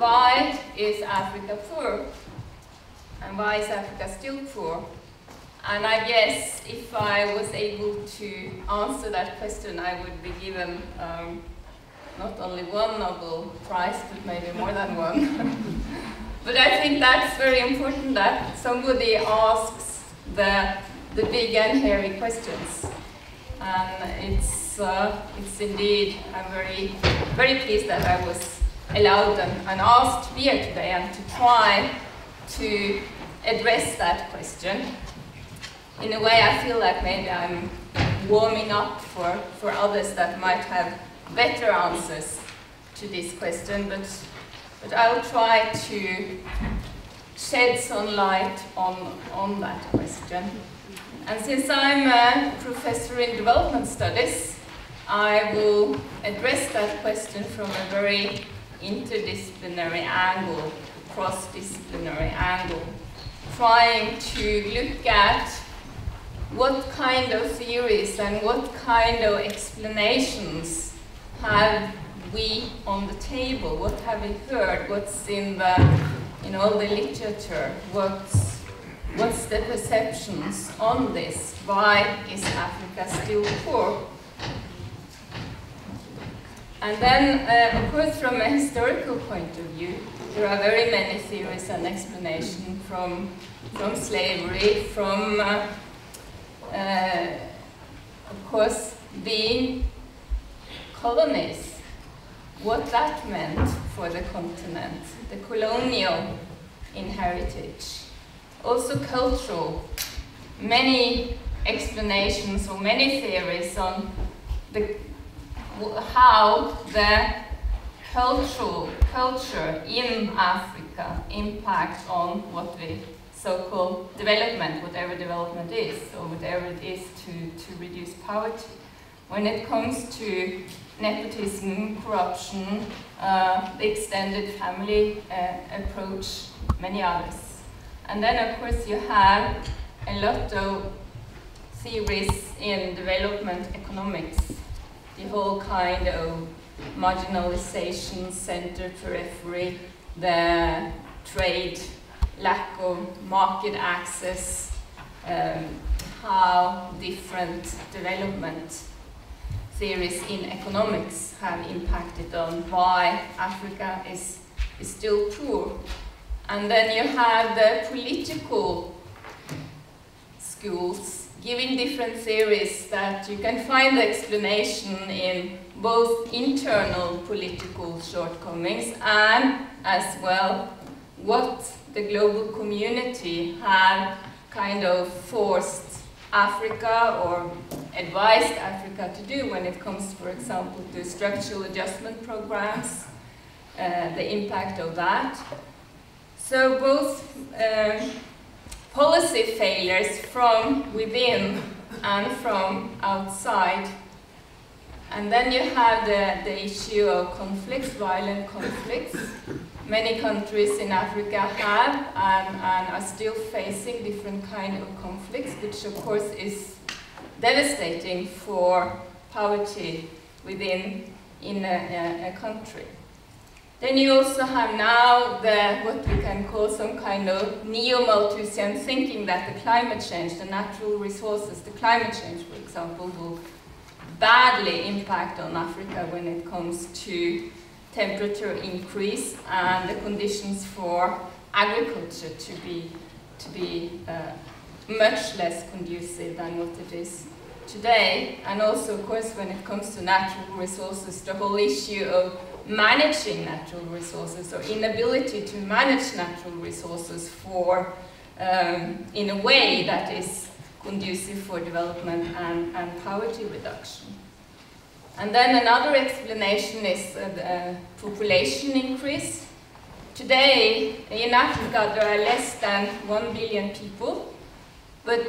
why is Africa poor? And why is Africa still poor? And I guess if I was able to answer that question, I would be given not only one Nobel Prize, but maybe more than one. But I think that's very important that somebody asks the big and hairy questions. And it's indeed, I'm very pleased that I was allowed and asked to be here today and to try to address that question. In a way, I feel like maybe I'm warming up for others that might have better answers to this question, but I'll try to shed some light on that question. And since I'm a professor in development studies, I will address that question from a very interdisciplinary angle, cross-disciplinary angle, trying to look at what kind of theories and what kind of explanations have we on the table? What have we heard? What's in the literature? What's the perceptions on this? Why is Africa still poor? And then, of course, from a historical point of view, there are very many theories and explanations from slavery, from of course, being colonies, what that meant for the continent, the colonial heritage, also cultural, many explanations or many theories on how the culture in Africa impacts on what we so-called development, whatever development is, or whatever it is to reduce poverty. When it comes to nepotism, corruption, the extended family approach, many others. And then, of course, you have a lot of theories in development economics, the whole kind of marginalization, center, periphery, the trade, lack of market access, how different development theories in economics have impacted on why Africa is still poor. And then you have the political schools giving different theories that you can find the explanation in both internal political shortcomings and as well what the global community have kind of forced Africa or advised Africa to do when it comes, for example, to structural adjustment programs, the impact of that. So both policy failures from within and from outside. And then you have the issue of conflicts, violent conflicts. Many countries in Africa have and are still facing different kinds of conflicts, which of course is devastating for poverty within a country. Then you also have now what we can call some kind of neo-Malthusian thinking that the climate change, the natural resources, the climate change, for example, will badly impact on Africa when it comes to temperature increase and the conditions for agriculture to be much less conducive than what it is today. And also, of course, when it comes to natural resources, the whole issue of managing natural resources or inability to manage natural resources for in a way that is conducive for development and poverty reduction. And then another explanation is the population increase. Today in Africa there are less than 1 billion people, but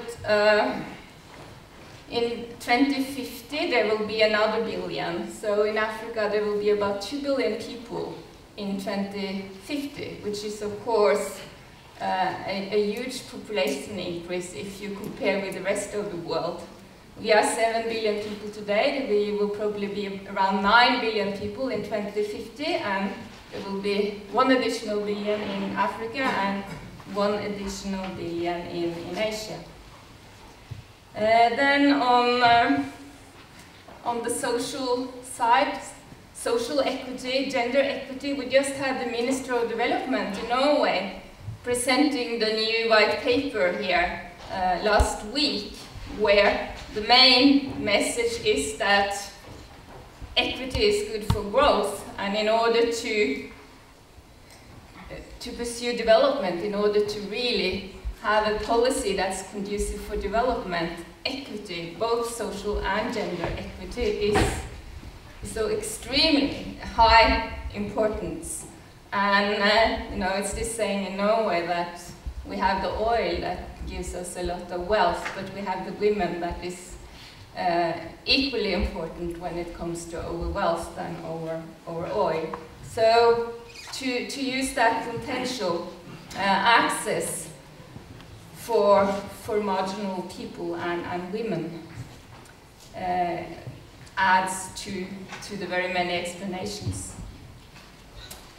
in 2050 there will be another billion. So in Africa there will be about 2 billion people in 2050, which is of course a huge population increase if you compare with the rest of the world. We are 7 billion people today. We will probably be around 9 billion people in 2050, and there will be 1 additional billion in Africa and 1 additional billion in Asia. Then on the social side, social equity, gender equity, we just had the Minister of Development in Norway presenting the new white paper here last week, where the main message is that equity is good for growth, and in order to pursue development, in order to really have a policy that's conducive for development, equity, both social and gender equity, is so extremely high importance. And you know, it's this saying in Norway that we have the oil that gives us a lot of wealth, but we have the women that is equally important when it comes to our wealth than our oil. So to use that potential access for marginal people and women adds to the very many explanations.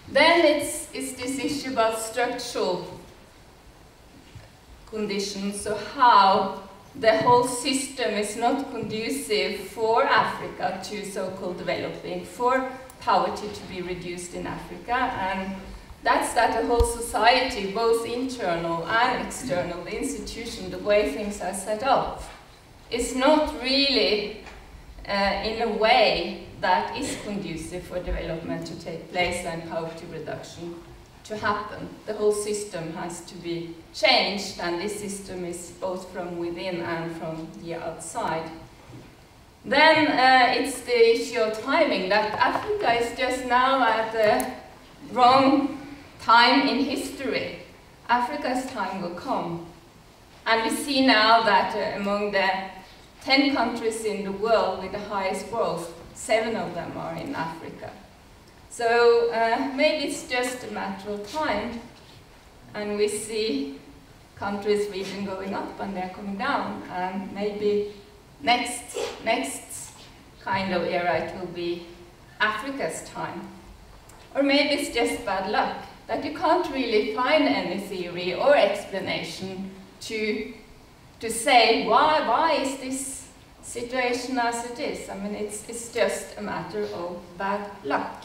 Then it's this issue about structural conditions, so how the whole system is not conducive for Africa to so-called developing, for poverty to be reduced in Africa, and that's that the whole society, both internal and external, the institution, the way things are set up, is not really in a way that is conducive for development to take place and poverty reduction to happen. The whole system has to be changed, and this system is both from within and from the outside. Then it's the issue of timing, that Africa is just now at the wrong time in history. Africa's time will come. And we see now that among the 10 countries in the world with the highest growth, 7 of them are in Africa. So maybe it's just a matter of time, and we see countries, region going up and they're coming down, and maybe next kind of era it will be Africa's time. Or maybe it's just bad luck, that you can't really find any theory or explanation to say why is this situation as it is. I mean, it's just a matter of bad luck.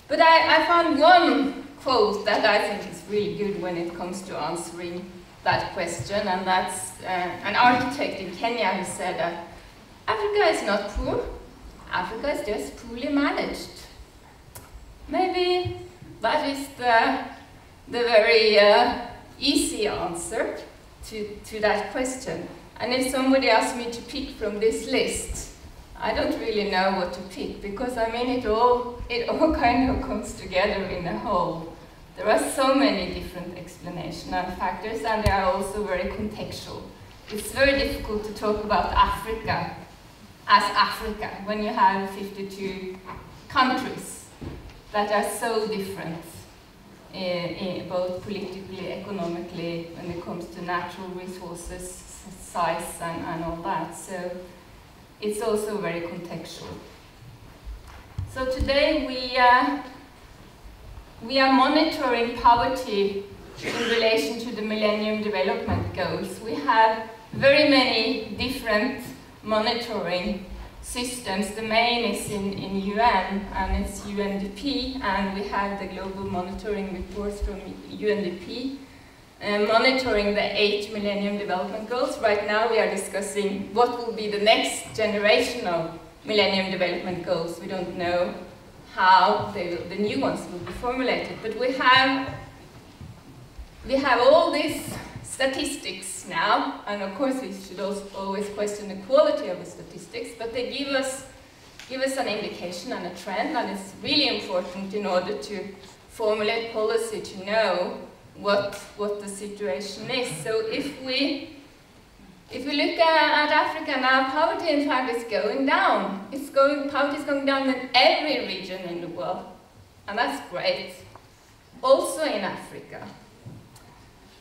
But I found one quote that I think is really good when it comes to answering that question, and that's an architect in Kenya who said that Africa is not poor, Africa is just poorly managed. Maybe that is the very easy answer to that question. And if somebody asked me to pick from this list, I don't really know what to pick, because I mean it all kind of comes together in a whole. There are so many different explanations and factors, and they are also very contextual. It's very difficult to talk about Africa as Africa when you have 52 countries that are so different, both politically, economically, when it comes to natural resources, size, and all that. So it's also very contextual. So today we are monitoring poverty in relation to the Millennium Development Goals. We have very many different monitoring systems. The main is in UN, and it's UNDP, and we have the global monitoring reports from UNDP, monitoring the 8 Millennium Development Goals. Right now we are discussing what will be the next generation of Millennium Development Goals. We don't know how the new ones will be formulated, but we have all these statistics now, and of course we should also always question the quality of the statistics, but they give us an indication and a trend, and it's really important in order to formulate policy to know what the situation is. So if we look at Africa now, poverty in fact is going down. Poverty is going down in every region in the world, and that's great. Also in Africa.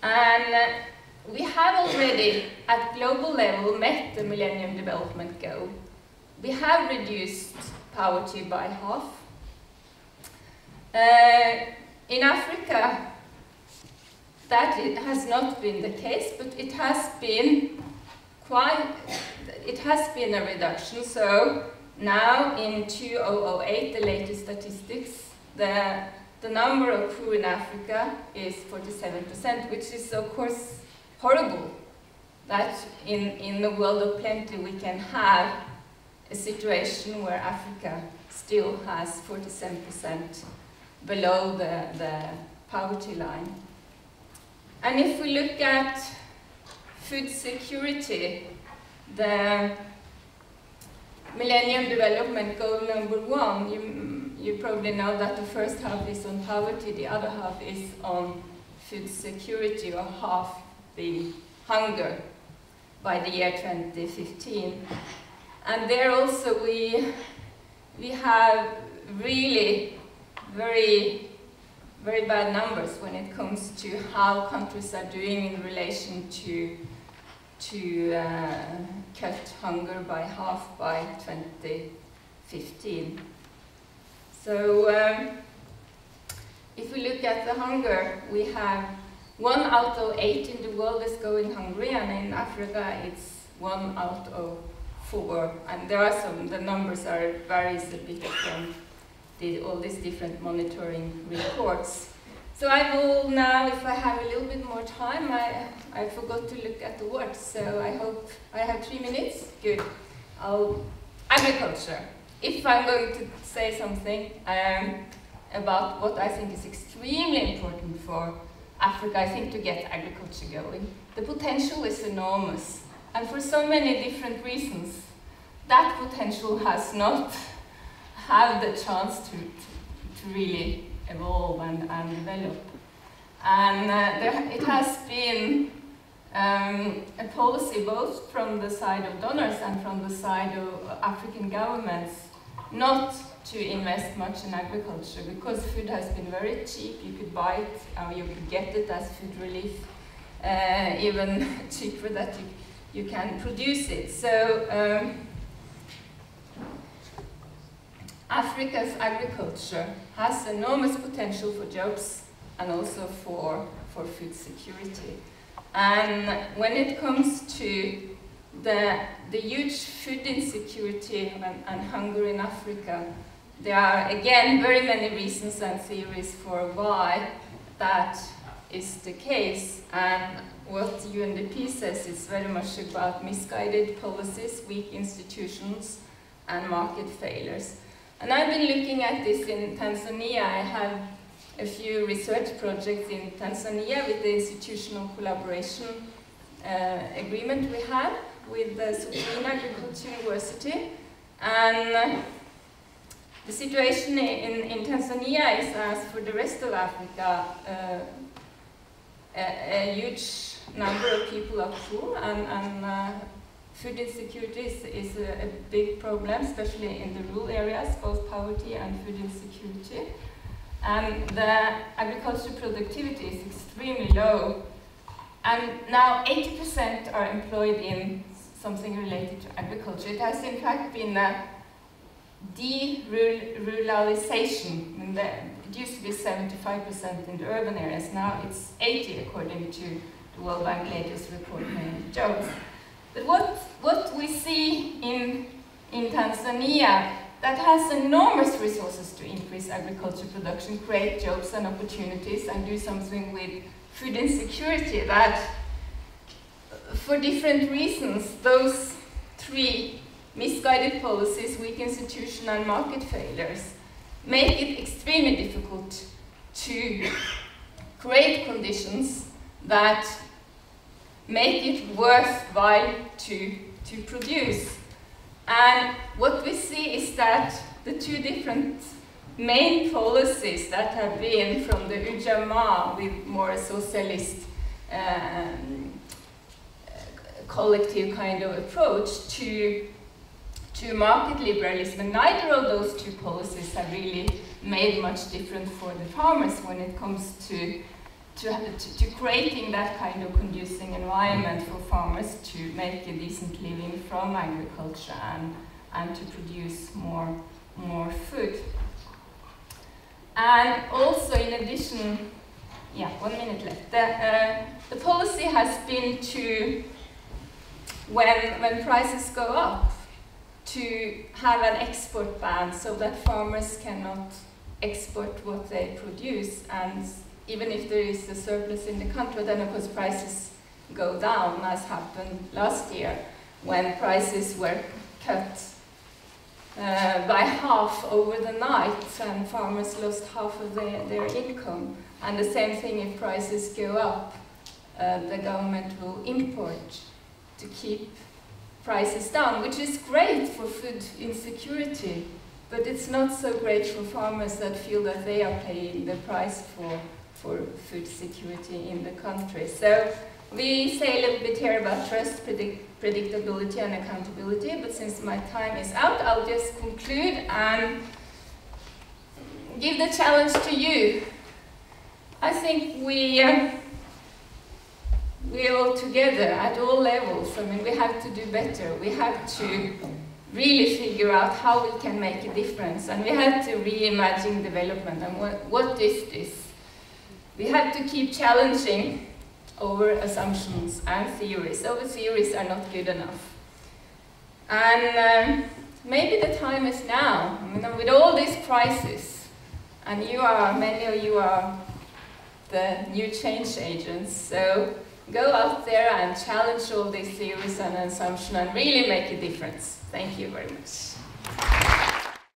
And we have already, at global level, met the Millennium Development Goal. We have reduced poverty by half. In Africa, that has not been the case, but it has been a reduction. So now in 2008, the latest statistics, the number of poor in Africa is 47%, which is of course horrible. That in the world of plenty we can have a situation where Africa still has 47% below the poverty line. And if we look at food security, the Millennium Development Goal #1, you probably know that the first half is on poverty, the other half is on food security, or half the hunger by the year 2015. And there also we have really very bad numbers when it comes to how countries are doing in relation to cut hunger by half by 2015. So if we look at the hunger, we have 1 out of 8 in the world is going hungry, and in Africa it's 1 out of 4. And there are the numbers varies a bit from all these different monitoring reports. So I will now, if I have a little bit more time, I forgot to look at the watch, so I hope I have 3 minutes. Good. Agriculture. If I'm going to say something about what I think is extremely important for Africa, I think, to get agriculture going, the potential is enormous. And for so many different reasons, that potential has not had the chance to really evolve and develop. And it has been a policy both from the side of donors and from the side of African governments not to invest much in agriculture, because food has been very cheap. You could buy it, or you could get it as food relief, even cheaper that you can produce it. So Africa's agriculture has enormous potential for jobs and also for food security. And when it comes to the huge food insecurity and hunger in Africa, there are again very many reasons and theories for why that is the case. And what UNDP says is very much about misguided policies, weak institutions, and market failures. And I've been looking at this in Tanzania. I have a few research projects in Tanzania with the institutional collaboration agreement we have with the Supreme Agriculture University. And the situation in Tanzania is, as for the rest of Africa, a huge number of people are poor, and food insecurity is a big problem, especially in the rural areas, both poverty and food insecurity. And the agricultural productivity is extremely low. And now 80% are employed in something related to agriculture. It has in fact been a de-ruralization. It used to be 75% in the urban areas. Now it's 80% according to the World Bank latest report named Jobs. But what we see in Tanzania, that has enormous resources to increase agriculture production, create jobs and opportunities, and do something with food insecurity, that for different reasons, those 3 misguided policies, weak institution and market failures, make it extremely difficult to create conditions that make it worthwhile to produce. And what we see is that the 2 different main policies that have been from the Ujamaa, with more socialist collective kind of approach, to market liberalism, and neither of those 2 policies have really made much difference for the farmers when it comes to creating that kind of conducive environment for farmers to make a decent living from agriculture and to produce more food. And also, in addition, yeah, 1 minute left. The policy has been to, when prices go up, to have an export ban so that farmers cannot export what they produce. And even if there is a surplus in the country, then of course prices go down, as happened last year when prices were cut by half over the night and farmers lost half of their income. And the same thing if prices go up, the government will import to keep prices down, which is great for food insecurity, but it's not so great for farmers that feel that they are paying the price for food security in the country. So we say a little bit here about trust, predictability and accountability, but since my time is out, I'll just conclude and give the challenge to you. I think we all together at all levels, I mean, we have to do better. We have to really figure out how we can make a difference, and we have to reimagine development and what is this? We have to keep challenging over assumptions and theories. Over theories are not good enough. And maybe the time is now. I mean, with all these crises, and many of you are the new change agents, so go out there and challenge all these theories and assumptions and really make a difference. Thank you very much.